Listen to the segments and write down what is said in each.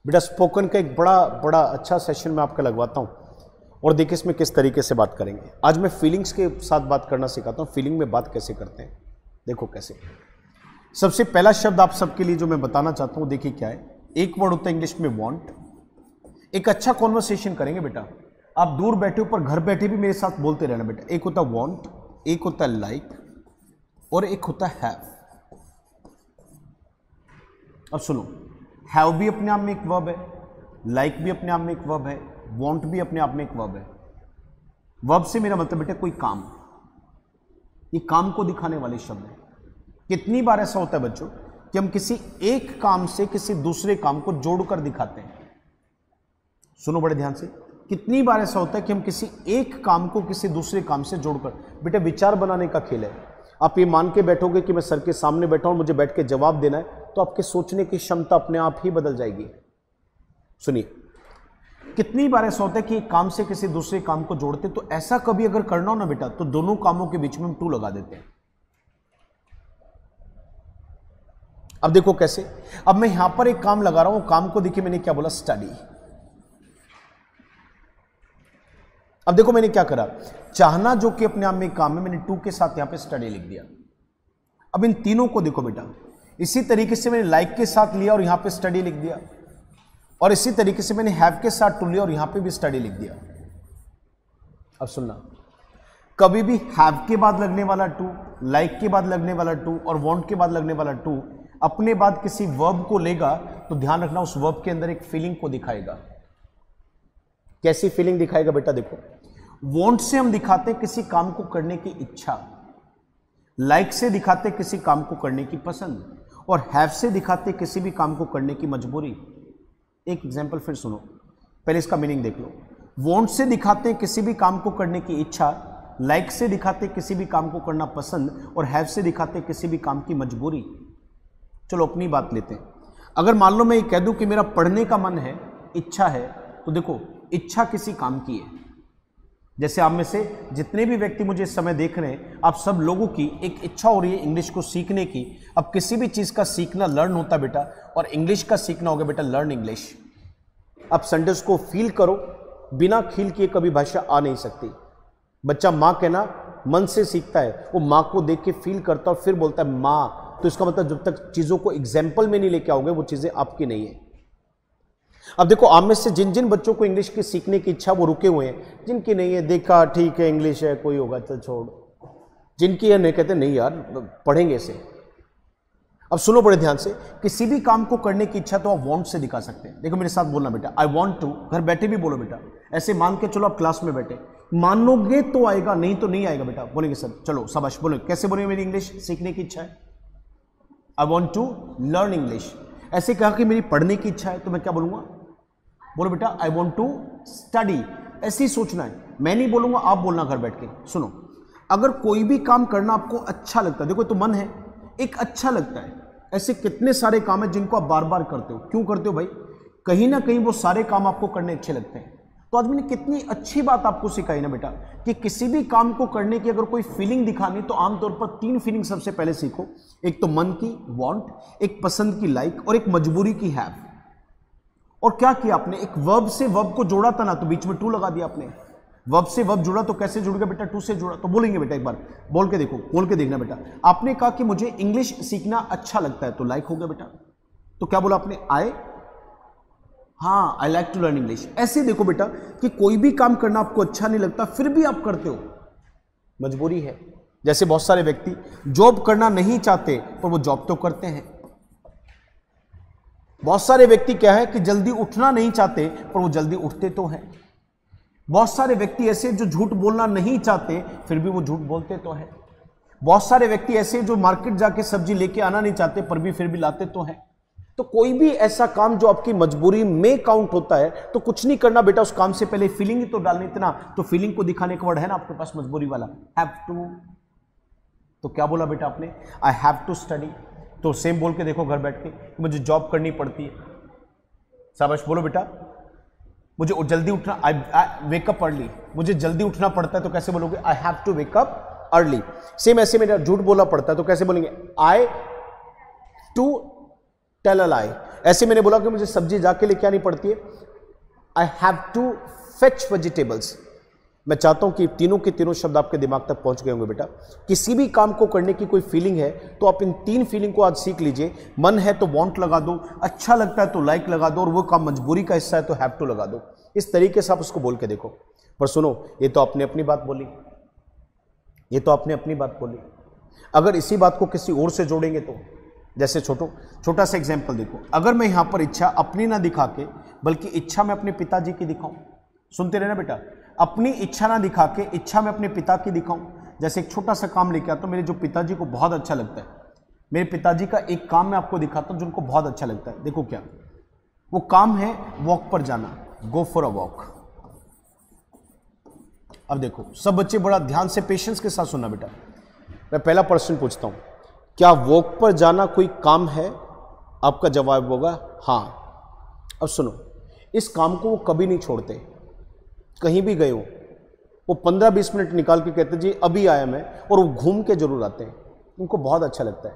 बेटा स्पोकन का एक बड़ा बड़ा अच्छा सेशन मैं आपका लगवाता हूँ, और देखिए इसमें किस तरीके से बात करेंगे। आज मैं फीलिंग्स के साथ बात करना सिखाता हूँ, फीलिंग में बात कैसे करते हैं। देखो कैसे। सबसे पहला शब्द आप सबके लिए जो मैं बताना चाहता हूँ, देखिए क्या है। एक वर्ड होता है इंग्लिश में वांट। एक अच्छा कॉन्वर्सेशन करेंगे बेटा, आप दूर बैठे हो पर घर बैठे भी मेरे साथ बोलते रहना बेटा। एक होता है वांट, एक होता है लाइक, और एक होता है हैव। अब सुनो, हैव भी अपने आप में एक वर्ब है, लाइक भी अपने आप में एक वर्ब है, वांट भी अपने आप में एक वर्ब है। वर्ब से मेरा मतलब बेटा कोई काम, ये काम को दिखाने वाले शब्द है। कितनी बार ऐसा होता है बच्चों कि हम किसी एक काम से किसी दूसरे काम को जोड़कर दिखाते हैं। सुनो बड़े ध्यान से, कितनी बार ऐसा होता है कि हम किसी एक काम को किसी दूसरे काम से जोड़कर, बेटा विचार बनाने का खेल है। आप ये मान के बैठोगे कि मैं सर के सामने बैठा हूं, मुझे बैठ के जवाब देना है, तो आपके सोचने की क्षमता अपने आप ही बदल जाएगी। सुनिए, कितनी बार ऐसा होता है कि एक काम से किसी दूसरे काम को जोड़ते, तो ऐसा कभी अगर करना हो ना बेटा, तो दोनों कामों के बीच में हम टू लगा देते हैं। अब देखो कैसे। अब मैं यहां पर एक काम लगा रहा हूं, काम को देखिए मैंने क्या बोला, स्टडी। अब देखो मैंने क्या करा, चाहना जो कि अपने आप में काम है, मैंने टू के साथ यहां पे स्टडी लिख दिया। अब इन तीनों को देखो बेटा, इसी तरीके से मैंने लाइक के साथ लिया और यहां पे स्टडी लिख दिया, और इसी तरीके से मैंने हैव के साथ टू लिया और यहां पे भी स्टडी लिख दिया। अब सुनना, कभी भी हैव के बाद लगने वाला टू, लाइक के बाद लगने वाला टू और वांट के बाद लगने वाला टू अपने बाद किसी वर्ब को लेगा, तो ध्यान रखना उस वर्ब के अंदर एक फीलिंग को दिखाएगा। कैसी फीलिंग दिखाएगा बेटा, देखो वांट से हम दिखाते हैं किसी काम को करने की इच्छा, लाइक से दिखाते किसी काम को करने की पसंद, और हैव से दिखाते किसी भी काम को करने की मजबूरी। एक एग्जांपल फिर सुनो, पहले इसका मीनिंग देख लो। वांट से दिखाते हैं किसी भी काम को करने की इच्छा, लाइक से दिखाते किसी भी काम को करना पसंद, और हैव से दिखाते किसी भी काम की मजबूरी। चलो अपनी बात लेते हैं। अगर मान लो मैं ये कह दूं कि मेरा पढ़ने का मन है, इच्छा है, तो देखो इच्छा किसी काम की है। जैसे आप में से जितने भी व्यक्ति मुझे इस समय देख रहे हैं, आप सब लोगों की एक इच्छा हो रही है इंग्लिश को सीखने की। अब किसी भी चीज का सीखना लर्न होता बेटा, और इंग्लिश का सीखना होगा बेटा लर्न इंग्लिश। अब संडेस को फील करो, बिना फील किए कभी भाषा आ नहीं सकती। बच्चा माँ कहना मन से सीखता है, वो माँ को देख के फील करता है और फिर बोलता है माँ। तो इसका मतलब जब तक चीजों को एग्जाम्पल में नहीं लेके आओगे, वो चीजें आपकी नहीं है। अब देखो आप में से जिन जिन बच्चों को इंग्लिश की सीखने की इच्छा वो रुके हुए हैं, जिनकी नहीं है देखा ठीक है इंग्लिश है कोई होगा चल छोड़, जिनकी है नहीं कहते नहीं यार पढ़ेंगे इसे। अब सुनो बड़े ध्यान से, किसी भी काम को करने की इच्छा तो आप वांट से दिखा सकते हैं। देखो मेरे साथ बोलना बेटा, आई वांट टू। घर बैठे भी बोलो बेटा, ऐसे मान के चलो आप क्लास में बैठे, मानोगे तो आएगा, नहीं तो नहीं आएगा बेटा। बोलेंगे सर चलो शाबाश, बोलो कैसे बोलेंगे मेरी इंग्लिश सीखने की इच्छा है, I want to learn English. ऐसे कहा कि मेरी पढ़ने की इच्छा है, तो मैं क्या बोलूंगा, बोलो बेटा आई वॉन्ट टू स्टडी। ऐसे ही सोचना है, मैं नहीं बोलूंगा, आप बोलना घर बैठ के। सुनो, अगर कोई भी काम करना आपको अच्छा लगता है, देखो तो मन है एक अच्छा लगता है, ऐसे कितने सारे काम है जिनको आप बार बार करते हो। क्यों करते हो भाई, कहीं ना कहीं वो सारे काम आपको करने अच्छे लगते हैं। तो आज मैंने कितनी अच्छी बात आपको सिखाई ना बेटा, कि किसी भी काम को करने की अगर कोई फीलिंग दिखानी तो आमतौर पर तीन फीलिंग सबसे पहले सीखो। एक तो मन की वांट, एक पसंद की लाइक, और एक मजबूरी की हैव। और क्या किया आपने, एक वर्ब से वर्ब को जोड़ा था ना, तो बीच में टू लगा दिया आपने। वर्ब से वर्ब जुड़ा तो कैसे जुड़ गया बेटा, टू से जुड़ा। तो बोलेंगे बेटा एक बार बोल के देखो, बोल के देखना बेटा। आपने कहा कि मुझे इंग्लिश सीखना अच्छा लगता है, तो लाइक हो गया बेटा। तो क्या बोला आपने, आई, हाँ I like to learn English. ऐसे देखो बेटा कि कोई भी काम करना आपको अच्छा नहीं लगता फिर भी आप करते हो, मजबूरी है। जैसे बहुत सारे व्यक्ति जॉब करना नहीं चाहते पर वो जॉब तो करते हैं। बहुत सारे व्यक्ति क्या है कि जल्दी उठना नहीं चाहते पर वो जल्दी उठते तो हैं। बहुत सारे व्यक्ति ऐसे जो झूठ बोलना नहीं चाहते फिर भी वो झूठ बोलते तो हैं। बहुत सारे व्यक्ति ऐसे जो मार्केट जाके सब्जी लेके आना नहीं चाहते पर भी फिर भी लाते तो हैं। तो कोई भी ऐसा काम जो आपकी मजबूरी में काउंट होता है, तो कुछ नहीं करना बेटा, उस काम से पहले फीलिंग ही तो डालनी। इतना तो फीलिंग को दिखाने का वर्ड है ना आपके पास, मजबूरी वाला, हैव टू। तो क्या बोला बेटा आपने, आई हैव टू स्टडी। तो सेम बोल के देखो घर बैठ के, मुझे जॉब करनी पड़ती है। शाबाश, बोलो बेटा, मुझे जल्दी उठना, आई वेकअप अर्ली। मुझे जल्दी उठना पड़ता है, तो कैसे बोलोगे, I have to wake up early. Same ऐसे मेरा झूठ बोलना पड़ता है, तो कैसे बोलेंगे, आई टू टेल अ लाई। ऐसे मैंने बोला कि मुझे सब्जी जाके लेके आनी पड़ती है, I have to fetch vegetables. मैं चाहता हूं कि तीनों के तीनों शब्द आपके दिमाग तक पहुंच गए होंगे बेटा। किसी भी काम को करने की कोई फीलिंग है तो आप इन 3 फीलिंग को आज सीख लीजिए। मन है तो वांट लगा दो, अच्छा लगता है तो लाइक लगा दो, और वो काम मजबूरी का हिस्सा है तो हैव टू लगा दो। इस तरीके से आप उसको बोल के देखो। पर सुनो, ये तो आपने अपनी बात बोली, ये तो आपने अपनी बात बोली। अगर इसी बात को किसी और से जोड़ेंगे तो, जैसे छोटा सा एग्जाम्पल देखो, अगर मैं यहां पर इच्छा अपनी ना दिखा के बल्कि इच्छा मैं अपने पिताजी की दिखाऊं, सुनते रहना बेटा, अपनी इच्छा ना दिखा के इच्छा मैं अपने पिता की दिखाऊं। जैसे एक छोटा सा काम लेके आता हूं, मेरे जो पिताजी को बहुत अच्छा लगता है, मेरे पिताजी का एक काम मैं आपको दिखाता हूं जो उनको बहुत अच्छा लगता है। देखो क्या वो काम है, वॉक पर जाना, गो फॉर अ वॉक। अब देखो सब बच्चे बड़ा ध्यान से पेशेंस के साथ सुनना बेटा। मैं पहला प्रश्न पूछता हूं, क्या वॉक पर जाना कोई काम है? आपका जवाब होगा हां। अब सुनो, इस काम को वो कभी नहीं छोड़ते, कहीं भी गए हो वो 15-20 मिनट निकाल के कहते जी अभी आया मैं, और वो घूम के जरूर आते हैं, उनको बहुत अच्छा लगता है।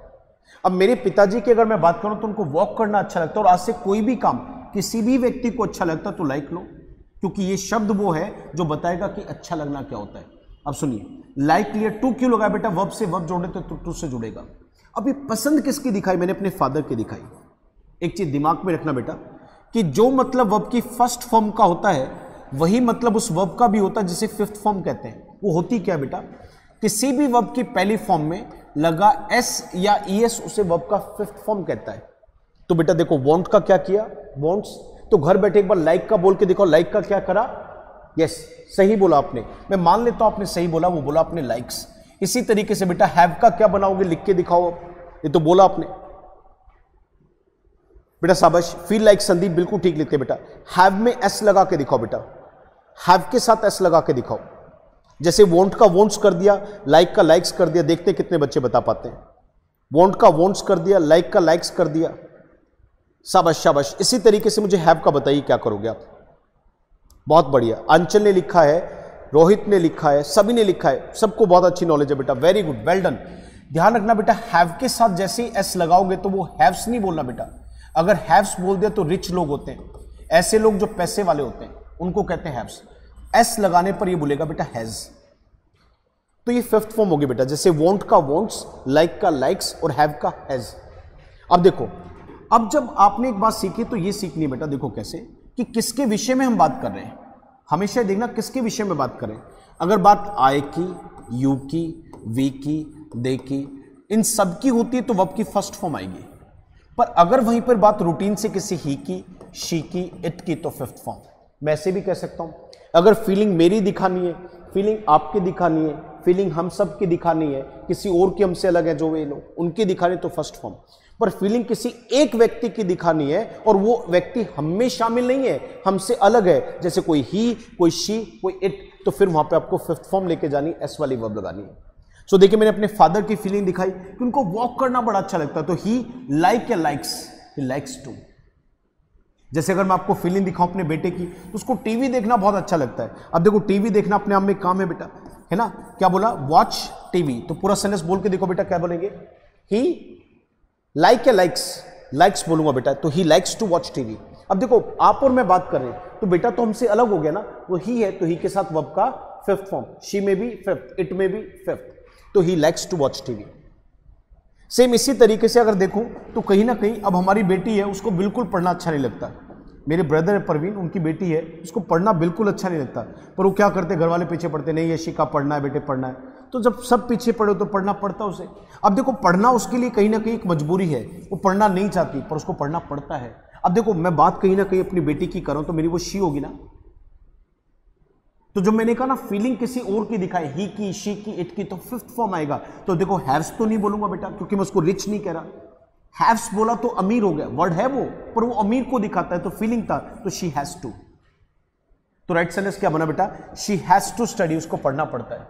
अब मेरे पिताजी की अगर मैं बात करूं तो उनको वॉक करना अच्छा लगता है, और आज से कोई भी काम किसी भी व्यक्ति को अच्छा लगता है तो लाइक लो, क्योंकि ये शब्द वो है जो बताएगा कि अच्छा लगना क्या होता है। अब सुनिए, लाइक लिया, टू क्यों लगाया बेटा? वर्ब से वर्ब जोड़े तो टू से जुड़ेगा। अब ये पसंद किसकी दिखाई? मैंने अपने फादर की दिखाई। एक चीज दिमाग में रखना बेटा कि जो मतलब वर्ब की फर्स्ट फॉर्म का होता है वही मतलब उस वर्ब का भी होता है जिसे फिफ्थ फॉर्म कहते हैं। वो होती क्या बेटा? किसी भी वर्ब की पहली फॉर्म में लगा एस या ईएस उसे वर्ब का फिफ्थ फॉर्म कहता है। तो बेटा देखो, वांट का क्या किया? वांट्स। तो घर बैठे एक बार लाइक का बोल के देखो, लाइक का क्या करा? यस, सही बोला आपने, मैं मान लेता हूं आपने सही बोला, वो बोला आपने लाइक्स। इसी तरीके से बेटा हैव का क्या बनाओगे? लिख के दिखाओ, ये तो बोला आपने बेटा, शाबाश। फील लाइक संदीप, बिल्कुल ठीक लिखते बेटा। हैव में एस लगा के दिखाओ बेटा, हैव के साथ एस लगा के दिखाओ। जैसे वॉन्ट का वॉन्ट्स कर दिया, लाइक का लाइक्स कर दिया, देखते कितने बच्चे बता पाते हैं। वॉन्ट का वॉन्ट्स कर दिया, लाइक का लाइक्स कर दिया, शाबाश शाबाश। इसी तरीके से मुझे हैव का बताइए क्या करोगे आप? बहुत बढ़िया, अंचल ने लिखा है, रोहित ने लिखा है, सभी ने लिखा है, सबको बहुत अच्छी नॉलेज है बेटा, वेरी गुड, वेल डन। ध्यान रखना बेटा, हैव के साथ जैसे ही एस लगाओगे तो वो हैव्स नहीं बोलना बेटा। अगर हैव्स बोल दिया तो रिच लोग होते हैं, ऐसे लोग जो पैसे वाले होते हैं उनको कहते हैं हैव्स। एस लगाने पर ये बोलेगा बेटा हैज। तो ये फिफ्थ फॉर्म होगी बेटा, जैसे वॉन्ट का वॉन्ट्स, लाइक का लाइक्स और हैव का हैज। अब देखो, अब जब आपने एक बात सीखी तो ये सीखनी है बेटा, देखो कैसे कि किसके विषय में हम बात कर रहे हैं। हमेशा देखना किसके विषय में बात करें। अगर बात आई की, यू की, वी की, दे की, इन सब की होती है तो वर्ब की फर्स्ट फॉर्म आएगी। पर अगर वहीं पर बात रूटीन से किसी ही की, शी की, इट की तो फिफ्थ फॉर्म। मैं ऐसे भी कह सकता हूं, अगर फीलिंग मेरी दिखानी है, फीलिंग आपकी दिखानी है, फीलिंग हम सब की दिखानी है, किसी और की हमसे अलग है जो वे लोग उनकी दिखानी तो फर्स्ट फॉर्म। पर फीलिंग किसी एक व्यक्ति की दिखानी है और वो व्यक्ति हम में शामिल नहीं है, हमसे अलग है, जैसे कोई ही, कोई शी, कोई इट, तो फिर वहां पे आपको फिफ्थ फॉर्म लेके जानी, एस वाली वर्ब लगानी है। सो देखिए, मैंने अपने फादर की फीलिंग दिखाई कि उनको वॉक करना बड़ा अच्छा लगता है, तो ही लाइक या लाइक्स, ही लाइक्स टू। जैसे अगर मैं आपको फीलिंग दिखाऊं अपने बेटे की, तो उसको टीवी देखना बहुत अच्छा लगता है। अब देखो, टीवी देखना अपने आप में काम है बेटा, है ना? क्या बोला? Watch TV. तो पूरा सेंटेंस बोल के देखो बेटा, क्या बोलेंगे? ही लाइक या लाइक्स, लाइक्स बोलूंगा बेटा, तो he likes to watch TV. अब देखो, आप और मैं बात कर रहे हैं तो बेटा तो हमसे अलग हो गया ना, वो ही है तो ही के साथ वर्ब का फिफ्थ फॉर्म, शी में भी फिफ्थ, इट में भी फिफ्थ, तो he likes to watch TV. Same इसी तरीके से अगर देखूं तो कहीं ना कहीं अब हमारी बेटी है, उसको बिल्कुल पढ़ना अच्छा नहीं लगता। मेरे ब्रदर है परवीन, उनकी बेटी है, उसको पढ़ना बिल्कुल अच्छा नहीं लगता, पर वो क्या करते, घर वाले पीछे पड़ते, नहीं यशिका पढ़ना है बेटे, पढ़ना है। तो जब सब पीछे पड़े तो पढ़ना पड़ता उसे। अब देखो, पढ़ना उसके लिए कहीं ना कहीं एक मजबूरी है, वो पढ़ना नहीं चाहती पर उसको पढ़ना पड़ता है। अब देखो, मैं बात कहीं ना कहीं अपनी बेटी की करूं तो मेरी वो शी होगी ना। तो जो मैंने कहा ना, फीलिंग किसी और की दिखाई, ही की, शी की, इट की, तो फिफ्थ फॉर्म आएगा। तो देखो, हैव्स तो नहीं बोलूंगा बेटा, क्योंकि मैं उसको रिच नहीं कह रहा। हैव्स बोला तो अमीर हो गया, वर्ड है वो, पर वो अमीर को दिखाता है, तो फीलिंग था, तो शी हैज टू। तो राइट सेंटेंस क्या बना बेटा? शी हैज टू स्टडी, उसको पढ़ना पड़ता है।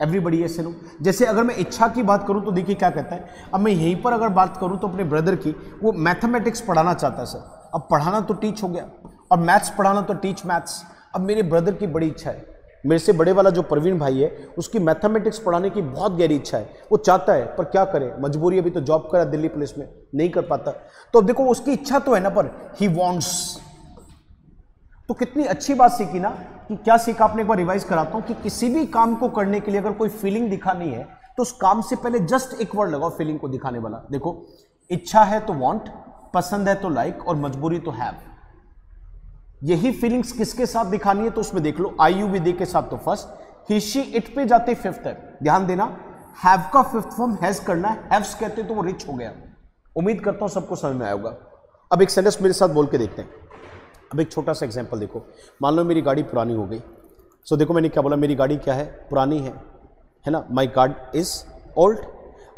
एवरीबडी ऐसे नो। जैसे अगर मैं इच्छा की बात करूं तो देखिए क्या कहता है। अब मैं यहीं पर अगर बात करूं तो अपने ब्रदर की, वो मैथमेटिक्स पढ़ाना चाहता है सर। अब पढ़ाना तो टीच हो गया, और मैथ्स पढ़ाना तो टीच मैथ्स। अब मेरे ब्रदर की बड़ी इच्छा है मेरे से बड़े वाला जो प्रवीण भाई है, उसकी मैथमेटिक्स पढ़ाने की बहुत गहरी इच्छा है, वो चाहता है, पर क्या करे, मजबूरी, अभी तो जॉब करा दिल्ली पुलिस में, नहीं कर पाता। तो अब देखो उसकी इच्छा तो है ना, पर ही वॉन्ट्स। तो कितनी अच्छी बात सीखी ना, कि क्या सीखा आपने, एक बार रिवाइज कराता हूं, कि किसी भी काम को करने के लिए अगर कोई फीलिंग दिखानी है तो उस काम से पहले जस्ट एक वर्ड लगाओ फीलिंग को दिखाने वाला। देखो, इच्छा है तो वांट, पसंद है तो लाइक, और मजबूरी तो हैव। यही फीलिंग्स किसके साथ दिखानी है तो उसमें देख लो, आई यू विदे के साथ तो फर्स्ट, ही शी इट पे जाते फिफ्थ है। ध्यान देना, हैव का फिफ्थ फॉर्म हैज करना है, हैव्स कहते तो वो रिच हो गया। उम्मीद करता हूं सबको समझ में आया होगा। अब एक सेंटेंस मेरे साथ बोल के देखते हैं। अब एक छोटा सा एग्जांपल देखो, मान लो मेरी गाड़ी पुरानी हो गई। सो देखो मैंने क्या बोला, मेरी गाड़ी क्या है, पुरानी है ना, माई कार इज ओल्ड।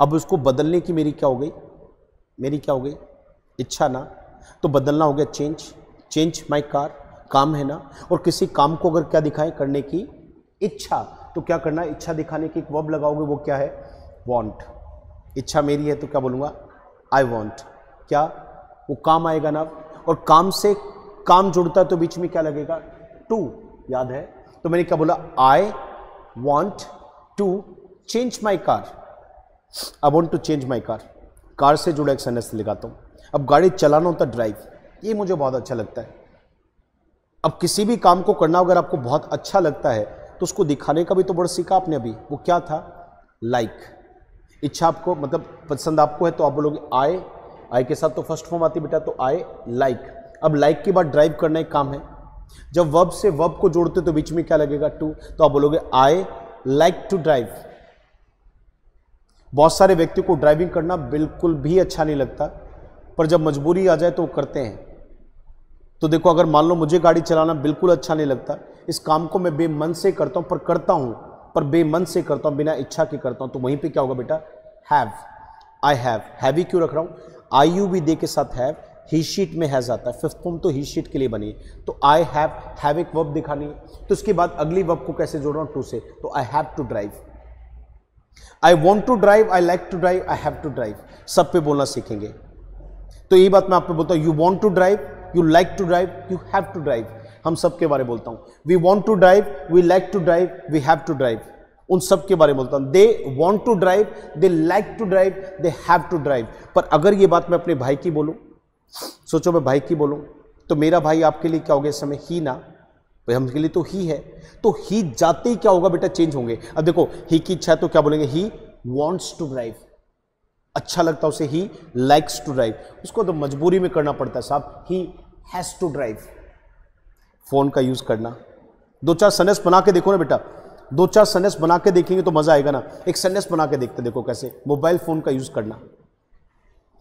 अब उसको बदलने की मेरी क्या हो गई, मेरी क्या हो गई, इच्छा ना, तो बदलना हो गया चेंज माई कार, काम है ना, और किसी काम को अगर क्या दिखाएं, करने की इच्छा, तो क्या करना है, इच्छा दिखाने की एक वर्ब लगाओगे, वो क्या है, वांट। इच्छा मेरी है तो क्या बोलूँगा, आई वांट। क्या, वो काम आएगा ना, और काम से काम जुड़ता है तो बीच में क्या लगेगा, टू, याद है। तो मैंने क्या बोला, I want to change my car, I want to change my car. Car से जुड़ा एक सेंटेंस लिखाता हूं। अब गाड़ी चलाना होता है ड्राइव, ये मुझे बहुत अच्छा लगता है। अब किसी भी काम को करना अगर आपको बहुत अच्छा लगता है तो उसको दिखाने का भी तो वर्ड सीखा आपने अभी, वो क्या था, लाइक। इच्छा आपको मतलब पसंद आपको है तो आप बोलोगे आई के साथ तो फर्स्ट फॉर्म आती बेटा, तो आई लाइक। अब लाइक के बाद ड्राइव करना एक काम है, जब वर्ब से वर्ब को जोड़ते तो बीच में क्या लगेगा, टू, तो आप बोलोगे आई लाइक टू ड्राइव। बहुत सारे व्यक्ति को ड्राइविंग करना बिल्कुल भी अच्छा नहीं लगता, पर जब मजबूरी आ जाए तो वो करते हैं। तो देखो, अगर मान लो मुझे गाड़ी चलाना बिल्कुल अच्छा नहीं लगता, इस काम को मैं बेमन से करता हूं, पर करता हूं, पर बेमन से करता हूं, बिना इच्छा के करता हूं, तो वहीं पे क्या होगा बेटा, हैव। आई हैव ही क्यों रख रहा हूं, आई यू भी दे के साथ हैव, ही शीट में हैज आता है, फिफ्थ फॉर्म तो ही शीट के लिए बनी है, तो आई हैव एक वर्ब दिखानी है, तो उसके बाद अगली वर्ब को कैसे जोड़ रहा हूं, टू से, तो I have to drive. I want to drive, I like to drive, I have to drive, सब पे बोलना सीखेंगे। तो यही बात मैं आपको बोलता हूं, you want to drive, you like to drive, you have to drive, हम सब के बारे में बोलता हूं। We want to drive, we like to drive, we have to drive, उन सब के बारे में बोलता हूं। They want to drive, they like to drive, they have to drive. पर अगर ये बात मैं अपने भाई की बोलूं, सोचो मैं भाई की बोलूं, तो मेरा भाई आपके लिए क्या हो गया इस समय, ही ना, भाई हमके लिए तो ही है, तो ही जाते ही क्या होगा बेटा, चेंज होंगे। अब देखो, ही की इच्छा है तो क्या बोलेंगे, ही वॉन्ट्स टू ड्राइव, अच्छा लगता है उसे, ही लाइक्स टू ड्राइव, उसको तो मजबूरी में करना पड़ता है साहब, he has to drive. Phone का यूज करना, दो चार सेंटेंस बना के देखो ना बेटा, दो चार सेंटेंस बना के देखेंगे तो मजा आएगा ना। एक सेंटेंस बना के देखते देखो कैसे, मोबाइल फोन का यूज करना।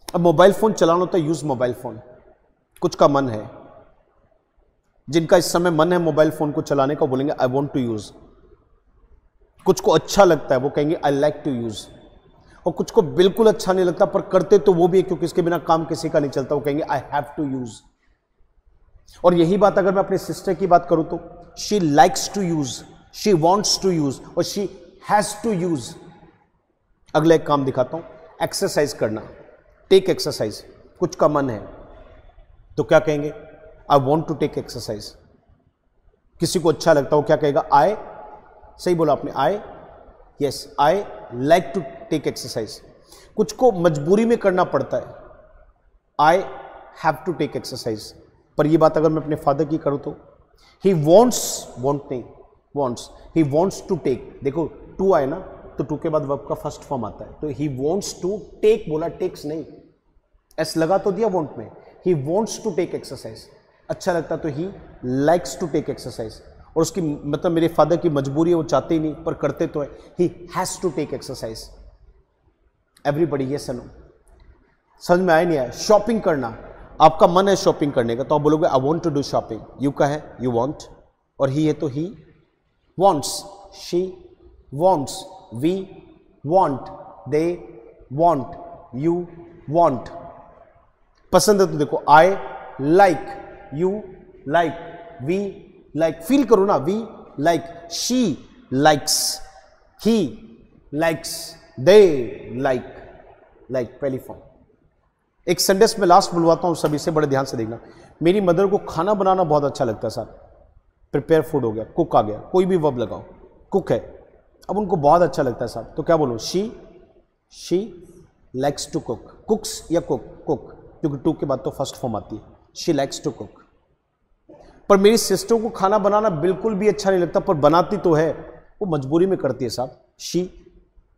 अब मोबाइल फोन चलाना होता है, यूज मोबाइल फोन। कुछ का मन है, जिनका इस समय मन है मोबाइल फोन को चलाने का, बोलेंगे आई वॉन्ट टू यूज। कुछ को अच्छा लगता है वो कहेंगे आई लाइक टू यूज, और कुछ को बिल्कुल अच्छा नहीं लगता पर करते तो वो भी है, क्योंकि इसके बिना काम किसी का नहीं चलता, वो कहेंगे आई हैव टू यूज। और यही बात अगर मैं अपने सिस्टर की बात करूं तो she likes to use, she wants to use, और शी हैज टू यूज। अगला एक काम दिखाता हूं, एक्सरसाइज करना, टेक एक्सरसाइज। कुछ का मन है तो क्या कहेंगे, I want to take exercise. किसी को अच्छा लगता है वो क्या कहेगा, आई, सही बोला आपने, I, yes I like to take exercise. कुछ को मजबूरी में करना पड़ता है, I have to take exercise. पर ये बात अगर मैं अपने फादर की करूं तो ही वॉन्ट्स, वॉन्ट नहीं, wants, he wants to take. देखो टू आए ना तो टू के बाद वर्ब का फर्स्ट फॉर्म आता है, तो ही वॉन्ट्स टू टेक बोला, टेक्स नहीं, एस लगा तो दिया वॉन्ट में। He wants to take exercise, अच्छा लगता तो he likes to take exercise. और उसकी मतलब मेरे फादर की मजबूरी है, वो चाहते ही नहीं पर करते तो है, he has to take exercise. Everybody ये सनो, समझ में आया नहीं आया। शॉपिंग करना, आपका मन है शॉपिंग करने का तो आप बोलोगे I want to do shopping. You का है यू वॉन्ट, और ही है तो he wants, she wants, we want, they want, you want. पसंद है तो देखो I like, you like, we like, feel करो ना, we like, she likes, he likes, they like, like पहली फॉर्म। एक सेंटेंस में लास्ट बुलवाता हूं, सभी से बड़े ध्यान से देखना। मेरी मदर को खाना बनाना बहुत अच्छा लगता है सर, प्रिपेयर फूड हो गया, कुक आ गया, कोई भी वर्ब लगाओ, कुक है। अब उनको बहुत अच्छा लगता है साहब, तो क्या बोलो, she likes to cook, cooks या कुक, क्योंकि टू के बाद तो फर्स्ट फॉर्म आती है, शी लाइक्स टू कुक। पर मेरी सिस्टर को खाना बनाना बिल्कुल भी अच्छा नहीं लगता, पर बनाती तो है, वो मजबूरी में करती है साहब, शी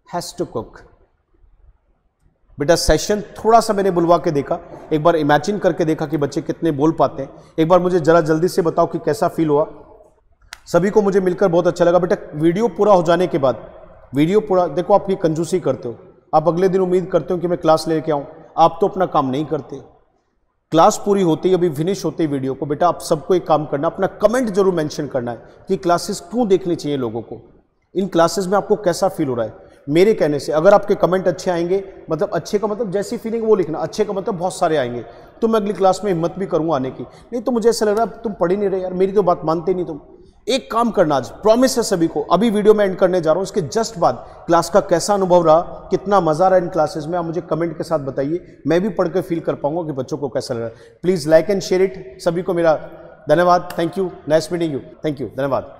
हैज टू कुक। बेटा सेशन थोड़ा सा मैंने बुलवा के देखा, एक बार इमेजिन करके देखा कि बच्चे कितने बोल पाते हैं। एक बार मुझे जरा जल्दी से बताओ कि कैसा फील हुआ। सभी को मुझे मिलकर बहुत अच्छा लगा। बेटा वीडियो पूरा हो जाने के बाद, वीडियो पूरा देखो, आप ये कंजूसी करते हो, आप अगले दिन उम्मीद करते हो कि मैं क्लास लेके आऊं, आप तो अपना काम नहीं करते। क्लास पूरी होती है, अभी फिनिश होती है वीडियो को, बेटा आप सबको एक काम करना, अपना कमेंट जरूर मेंशन करना है कि क्लासेस क्यों देखनी चाहिए लोगों को, इन क्लासेस में आपको कैसा फील हो रहा है। मेरे कहने से अगर आपके कमेंट अच्छे आएंगे, मतलब अच्छे का मतलब जैसी फीलिंग वो लिखना, अच्छे का मतलब बहुत सारे आएंगे, तो मैं अगली क्लास में हिम्मत भी करूंगा आने की। नहीं तो मुझे ऐसा लग रहा है तुम पढ़ ही नहीं रहे यार, मेरी तो बात मानते नहीं तुम। एक काम करना, आज प्रॉमिस है सभी को, अभी वीडियो में एंड करने जा रहा हूं, इसके जस्ट बाद क्लास का कैसा अनुभव रहा, कितना मजा रहा इन क्लासेस में, आप मुझे कमेंट के साथ बताइए, मैं भी पढ़ के फील कर पाऊंगा कि बच्चों को कैसा लग रहा है। Please like and share it. सभी को मेरा धन्यवाद, thank you, nice meeting you, thank you, धन्यवाद।